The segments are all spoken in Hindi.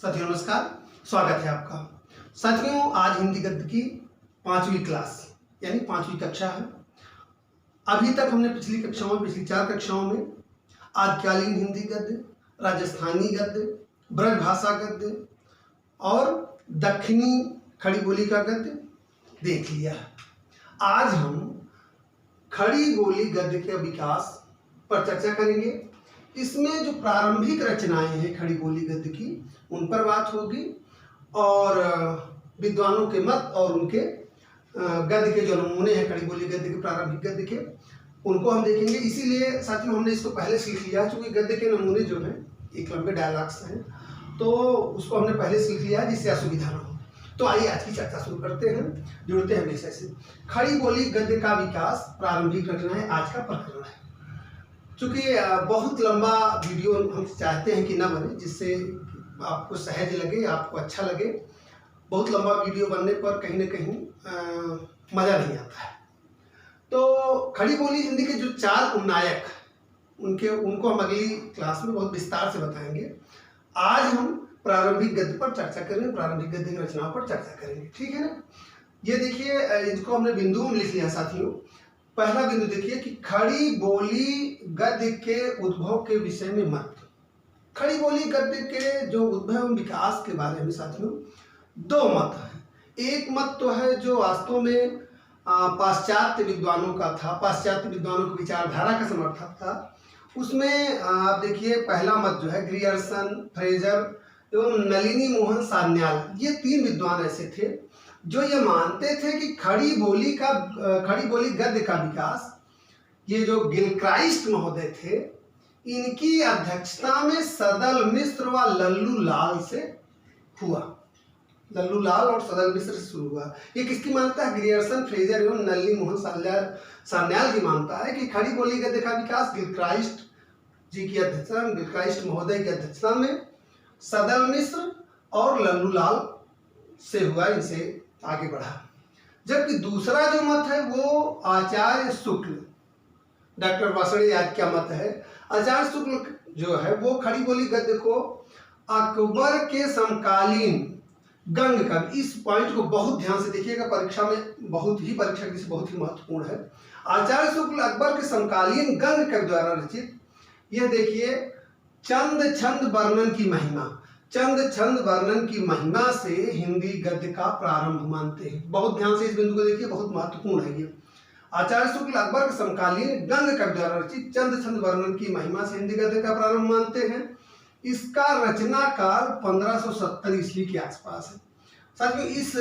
साथियों नमस्कार, स्वागत है आपका। साथियों आज हिंदी गद्य की 5वीं क्लास यानी 5वीं कक्षा है। अभी तक हमने पिछली 4 कक्षाओं में आद्यकालीन हिंदी गद्य, राजस्थानी गद्य, ब्रज भाषा गद्य और दक्षिणी खड़ी बोली का गद्य देख लिया है। आज हम खड़ी बोली गद्य के विकास पर चर्चा करेंगे। इसमें जो प्रारंभिक रचनाएं हैं खड़ी बोली गद्य की, उन पर बात होगी और विद्वानों के मत और उनके गद्य के जो नमूने हैं खड़ी बोली गद्य के, प्रारंभिक गद्य के, उनको हम देखेंगे। इसीलिए साथियों हमने इसको पहले सीख लिया, क्योंकि गद्य के नमूने जो हैं एक लंबे डायलॉग्स हैं, तो उसको हमने पहले सीख लिया जिससे असुविधा ना हो। तो आइए आज की चर्चा शुरू करते हैं, जुड़ते हैं विषय से। खड़ी बोली गद्य का विकास, प्रारंभिक रचनाएं आज का प्रकरण है। चूँकि बहुत लंबा वीडियो हम चाहते हैं कि ना बने, जिससे आपको सहज लगे, आपको अच्छा लगे। बहुत लंबा वीडियो बनने पर कहीं ना कहीं मज़ा नहीं आता है। तो खड़ी बोली हिंदी के जो 4 उपनायक उनको हम अगली क्लास में बहुत विस्तार से बताएंगे। आज हम प्रारंभिक गद्य पर चर्चा करेंगे, प्रारंभिक गद्य की रचनाओं पर चर्चा करेंगे, ठीक है ना। ये देखिए, इसको हमने बिंदुओं में लिख लिया साथियों। पहला बिंदु देखिए कि खड़ी बोली गद्य के उद्भव के विषय में मत। खड़ी बोली गद्य के जो उद्भव एवं विकास के बारे में साथियों 2 मत हैं। एक मत तो है जो वास्तव में पाश्चात्य विद्वानों का था, पाश्चात्य विद्वानों की विचारधारा का समर्थक था। उसमें आप देखिए पहला मत जो है ग्रियर्सन, फ्रेजर एवं नलिनी मोहन सान्याल, ये 3 विद्वान ऐसे थे जो ये मानते थे कि खड़ी बोली गद्य का विकास, ये जो गिलक्राइस्ट महोदय थे, इनकी अध्यक्षता में सदल मिश्र व लल्लू लाल से हुआ। लल्लू लाल और सदल मिश्र से शुरू हुआ। ये किसकी मानता है? ग्रियर्सन, फ्रेजर एवं नलिनी मोहन सान्याल की मानता है कि खड़ी बोली गद्य का विकास गिलक्राइस्ट जी की अध्यक्षता, गिलक्राइस्ट महोदय की अध्यक्षता में सदल मिश्र और लल्लू लाल से हुआ, इनसे आगे बढ़ा। जबकि दूसरा जो मत है वो आचार्य शुक्ल, डॉक्टर वासणेयाद का मत है। आचार्य शुक्ल जो है वो खड़ी बोली गद्य को अकबर के समकालीन गंग कवि, इस पॉइंट को बहुत ध्यान से देखिएगा, परीक्षा में बहुत ही महत्वपूर्ण है। आचार्य शुक्ल अकबर के समकालीन गंग कवि द्वारा रचित, यह देखिए चंद छंद वर्णन की महिमा, चंद छंद वर्णन की महिमा से हिंदी गद्य का प्रारंभ मानते हैं। बहुत ध्यान से इस बिंदु को देखिए, बहुत महत्वपूर्ण है ये। आचार्य शुक्ल अकबर के समकालीन गंग कवि द्वारा रचित चंद छंद वर्णन की महिमा से हिंदी गद्य का प्रारंभ मानते हैं। इसका रचना काल 1570 ईस्वी के आसपास है। साथियों इस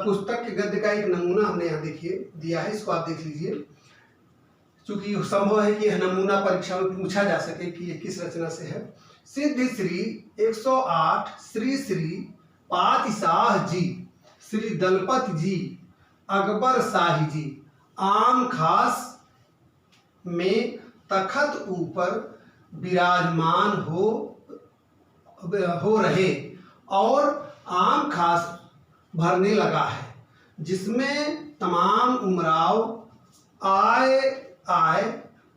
पुस्तक के गद्य का एक नमूना हमने यहाँ देखिए दिया है, इसको आप देख लीजिए। चूंकि संभव है कि यह नमूना परीक्षा में पूछा जा सके कि यह किस रचना से है। सिद्ध श्री 108 श्री श्री पातशाह जी, श्री दलपत जी, अकबर शाही जी आम खास में तखत ऊपर विराजमान हो रहे और आम खास भरने लगा है, जिसमें तमाम उमराव आए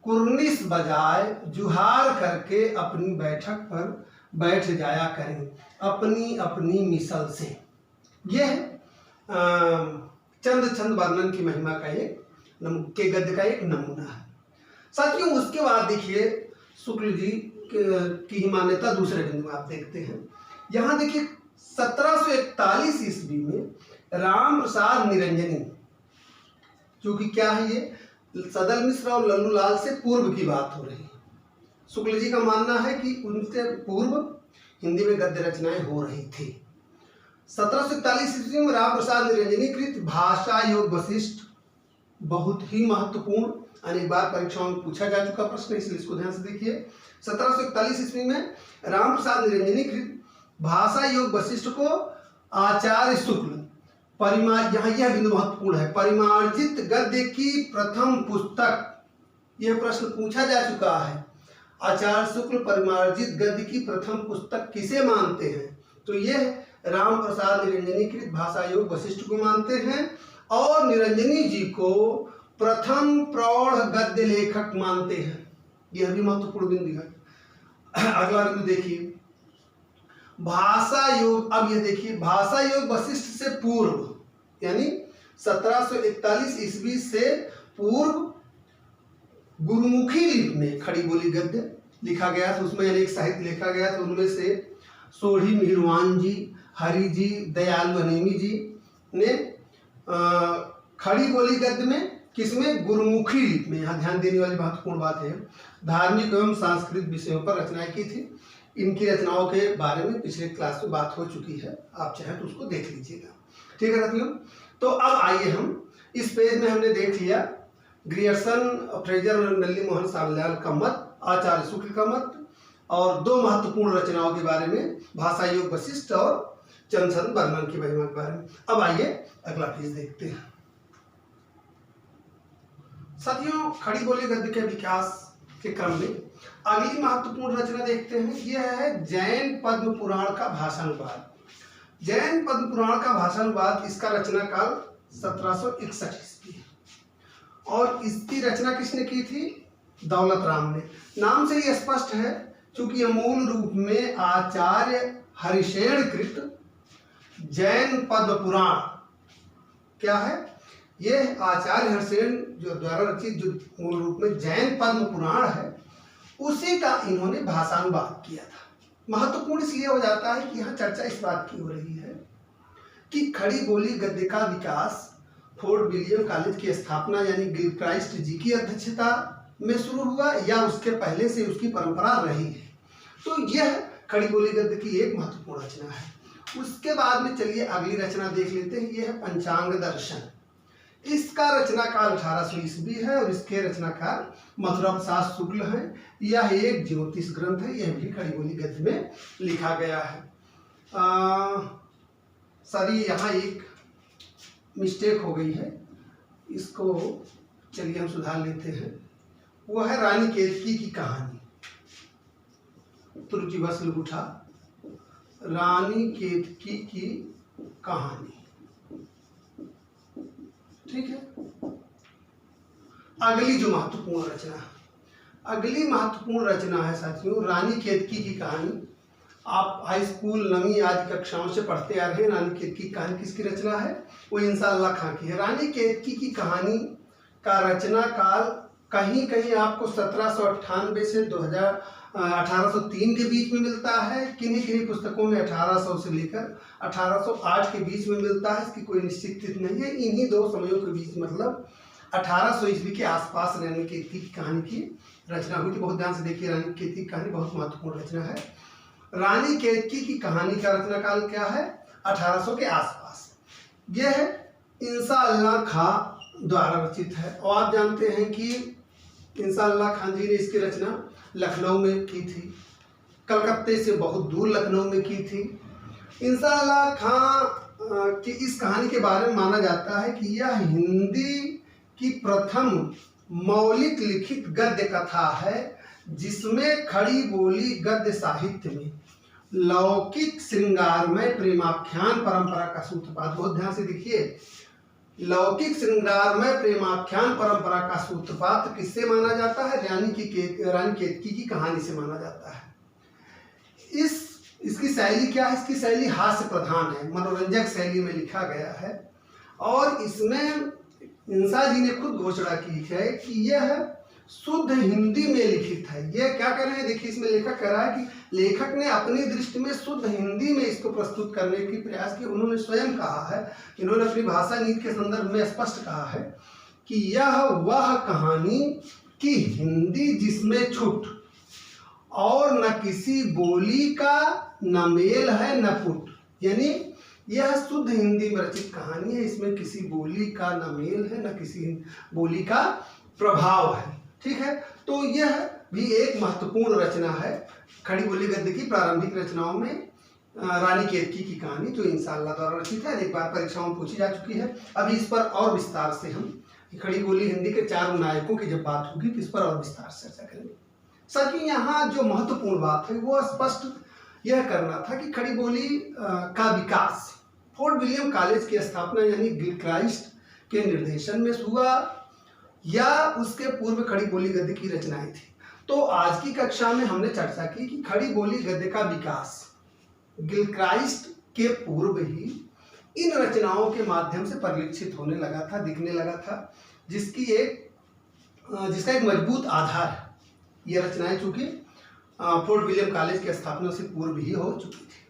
कुर्निश बजाए जुहार करके अपनी बैठक पर बैठ जाया करें अपनी अपनी मिसल से। यह चंद छंद वर्णन की महिमा का के गद्य का एक नमूना है। साथियों उसके बाद देखिए शुक्ल जी की ही मान्यता दूसरे बिंदु में आप देखते हैं। यहाँ देखिए 1741 ईस्वी में राम प्रसाद निरंजनी, जो कि क्या है, ये सदल मिश्र और लल्लू लाल से पूर्व की बात हो रही है। शुक्ल जी का मानना है कि उनसे पूर्व हिंदी में गद्य रचनाएं हो रही थी। 1741 ईस्वी में राम प्रसाद निरंजनी कृत भाषा योग वशिष्ठ, बहुत ही महत्वपूर्ण, अनेक बार परीक्षाओं में पूछा जा चुका प्रश्न, इसलिए इसको ध्यान से देखिए। 1741 ईस्वी में राम प्रसाद निरंजनी कृत भाषा योग वशिष्ठ को आचार्य शुक्ल यहाँ यह बिंदु महत्वपूर्ण है, परिमार्जित गद्य की प्रथम पुस्तक, यह प्रश्न पूछा जा चुका है। आचार्य शुक्ल परिमार्जित गद्य की प्रथम पुस्तक किसे मानते हैं? तो यह राम प्रसाद निरंजनी कृत भाषा योग वशिष्ठ को मानते हैं और निरंजनी जी को प्रथम प्रौढ़ गद्य लेखक मानते हैं। यह भी महत्वपूर्ण बिंदु है। अगला बिंदु देखिए, भाषा योग, अब ये देखिए, भाषा योग वशिष्ठ से पूर्व यानी 1741 ईस्वी से पूर्व गुरुमुखी लिपि में खड़ी बोली गद्य लिखा गया था। उसमें अनेक साहित्य लिखा गया था। उनमें से सोढ़ी मिहिरवान जी, हरि जी, दयालु अनेमी जी ने खड़ी बोली गद्य में, किसमें, गुरुमुखी लिपि में, यहाँ ध्यान देने वाली महत्वपूर्ण बात है, धार्मिक एवं सांस्कृतिक विषयों पर रचनाएं की थी। इनकी रचनाओं के बारे में पिछले क्लास में बात हो चुकी है, आप चाहें तो उसको देख लीजिएगा। ठीक है साथियों, तो अब आइए हम इस पेज में हमने देख लिया ग्रियर्सन, फ्रेजर और नल्ली मोहन सावलाल का मत, आचार्य शुक्ल का मत, और दो महत्वपूर्ण रचनाओं के बारे में, भाषा योग वशिष्ठ और चंद्रशेखर बर्मन की महिमा के बारे में। अब आइए अगला पेज देखते हैं। साथियों, खड़ी बोली गद्य के विकास के क्रम में अगली महत्वपूर्ण रचना देखते हैं। यह है जैन पद्म पुराण का भाषानुवाद। जैन पद्म पुराण का भाषानुवाद, इसका रचना काल 1761 ईस्वी है और इसकी रचना किसने की थी, दौलत राम ने। नाम से ही स्पष्ट है, क्योंकि यह मूल रूप में आचार्य हरिशेण कृत जैन पद्म पुराण क्या है, यह आचार्य हरिशेण जो द्वारा रचित जो मूल रूप में जैन पद्म पुराण है, उसी का इन्होंने भाषानुवाद किया था। महत्वपूर्ण इसलिए हो जाता है कि यहाँ चर्चा इस बात की हो रही है कि खड़ी बोली गद्य का विकास फोर्ट विलियम कॉलेज की स्थापना यानी गिलक्राइस्ट जी की अध्यक्षता में शुरू हुआ या उसके पहले से उसकी परंपरा रही है। तो यह खड़ी बोली गद्य की एक महत्वपूर्ण रचना है। उसके बाद में चलिए अगली रचना देख लेते हैं। यह है पंचांग दर्शन। इसका रचना काल 1800 ईस्वी है और इसके रचनाकार मथुरा प्रसाद शुक्ल हैं। यह एक ज्योतिष ग्रंथ है, यह भी खड़ी बोली गद्य में लिखा गया है। सॉरी, यहाँ एक मिस्टेक हो गई है, इसको चलिए हम सुधार लेते हैं। वो है रानी केतकी की कहानी, त्रुटिवश उठा, रानी केतकी की कहानी। ठीक है, अगली जो महत्वपूर्ण रचना, अगली महत्वपूर्ण रचना है साथियों रानी केतकी की कहानी। आप हाई स्कूल नवीं आदि कक्षाओं से पढ़ते आ रहे हैं। रानी केतकी की कहानी किसकी रचना है, वो इंसाअल्लाह खां की है। रानी केतकी की कहानी का रचना काल कहीं कहीं आपको 1798 से 1803 के बीच में मिलता है। किन्हीं किन्हीं पुस्तकों में 1800 से लेकर 1808 के बीच में मिलता है। इसकी कोई निश्चित तिथि नहीं है। इन्हीं दो समयों के बीच मतलब 1800 ईस्वी के आसपास रानी केतकी की कहानी की रचना हुई थी। बहुत ध्यान से देखिए, रानी केतकी की कहानी बहुत महत्वपूर्ण रचना है। रानी केतकी की कहानी का रचना काल क्या है, 1800 के आसपास। यह इंसाअल्लाह खां द्वारा रचित है और आप जानते हैं कि इंसाअल्लाह खां जी ने इसकी रचना लखनऊ में की थी, कलकत्ते से बहुत दूर लखनऊ में की थी। इंसाअल्लाह खां की इस कहानी के बारे में माना जाता है कि यह हिंदी की प्रथम मौलिक लिखित गद्य कथा है जिसमें खड़ी बोली गद्य साहित्य में लौकिक श्रृंगारमय प्रेमाख्यान परंपरा का सूत्रपात, बहुत ध्यान से देखिए, लौकिक श्रृंगारमय प्रेमाख्यान परंपरा का सूत्रपात किससे माना जाता है, रानी केतकी की कहानी से माना जाता है। इसकी शैली क्या है, इसकी शैली हास्य प्रधान है, मनोरंजक शैली में लिखा गया है और इसमें इंसा जी ने खुद घोषणा की है कि यह शुद्ध हिंदी में लिखित है। यह क्या कर रहे हैं, देखिए इसमें लेखक कह रहा है कि लेखक ने अपनी दृष्टि में शुद्ध हिंदी में इसको प्रस्तुत करने की प्रयास किया। उन्होंने स्वयं कहा है, इन्होंने अपनी भाषा नीति के संदर्भ में स्पष्ट कहा है कि यह वह कहानी की हिंदी जिसमें छुट और न किसी बोली का न मेल है न पुट, यानी यह शुद्ध हिंदी में रचित कहानी है। इसमें किसी बोली का न मेल है न किसी बोली का प्रभाव है। ठीक है, तो यह भी एक महत्वपूर्ण रचना है खड़ी बोली गद्य की प्रारंभिक रचनाओं में रानी केतकी की कहानी, जो इंसाअल्लाह द्वारा रचित है। एक बार परीक्षाओं में पूछी जा चुकी है। अभी इस पर और विस्तार से हम खड़ी बोली हिंदी के चारों नायकों की जब बात होगी तो इस पर और विस्तार से चर्चा करेंगे। साथ ही यहाँ जो महत्वपूर्ण बात है वो स्पष्ट यह करना था कि खड़ी बोली का विकास फोर्ट विलियम कॉलेज की स्थापना यानी गिलक्राइस्ट के निर्देशन में हुआ या उसके पूर्व खड़ी बोली गद्य की रचनाएं थी। तो आज की कक्षा में हमने चर्चा की कि खड़ी बोली गद्य का विकास गिलक्राइस्ट के पूर्व ही इन रचनाओं के माध्यम से परिलक्षित होने लगा था, दिखने लगा था, जिसका एक मजबूत आधार है। ये रचनाएं चूंकि फोर्ट विलियम कॉलेज की स्थापना से पूर्व ही हो चुकी थी।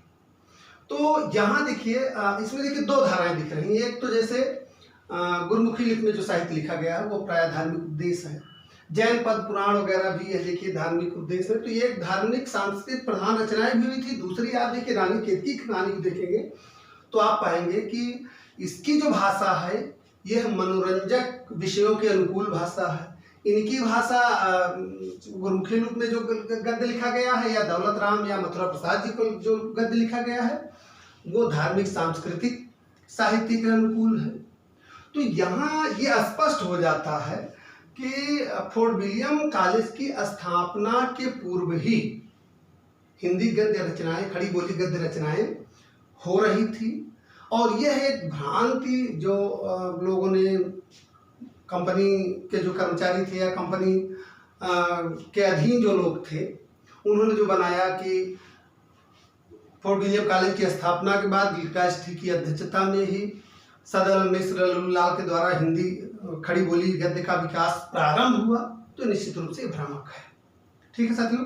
तो यहाँ देखिए, इसमें देखिए दो धाराएं दिख रही हैं। एक तो जैसे गुरुमुखी लिपि में जो साहित्य लिखा गया है वो प्राय धार्मिक उद्देश्य है। जैन पद पुराण वगैरह भी है, देखिए धार्मिक उद्देश्य है। तो ये एक धार्मिक सांस्कृतिक प्रधान रचनाएं भी हुई थी। दूसरी आप देखिए रानी केतकी की कहानी को देखेंगे तो आप पाएंगे कि इसकी जो भाषा है यह मनोरंजक विषयों के अनुकूल भाषा है। इनकी भाषा गुरुमुखी लिपि में जो गद्य लिखा गया है या दौलत राम या मथुरा प्रसाद जी को जो गद्य लिखा गया है वो धार्मिक सांस्कृतिक साहित्य के अनुकूल है। तो यहाँ ये स्पष्ट हो जाता है कि फोर्ट विलियम कॉलेज की स्थापना के पूर्व ही हिंदी गद्य रचनाएं, खड़ी बोली गद्य रचनाएं हो रही थी। और यह एक भ्रांति जो लोगों ने, कंपनी के जो कर्मचारी थे या कंपनी के अधीन जो लोग थे, उन्होंने जो बनाया कि फोर्ट विलियम कॉलेज की स्थापना के बाद गिलक्राइस्ट की अध्यक्षता में ही सदल मिश्र लल्लूलाल के द्वारा हिंदी खड़ी बोली गद्य का विकास प्रारंभ हुआ, तो निश्चित रूप से भ्रामक है। ठीक है साथियों।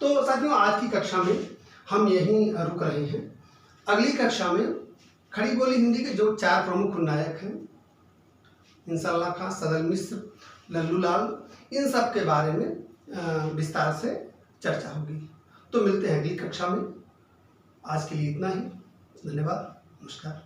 तो साथियों, आज की कक्षा में हम यहीं रुक रहे हैं। अगली कक्षा में खड़ी बोली हिंदी के जो 4 प्रमुख नायक हैं, इंशाअल्लाह खां, सदल मिश्र, लल्लूलाल, इन सब के बारे में विस्तार से चर्चा होगी। तो मिलते हैं अगली कक्षा में। आज के लिए इतना ही। धन्यवाद। नमस्कार।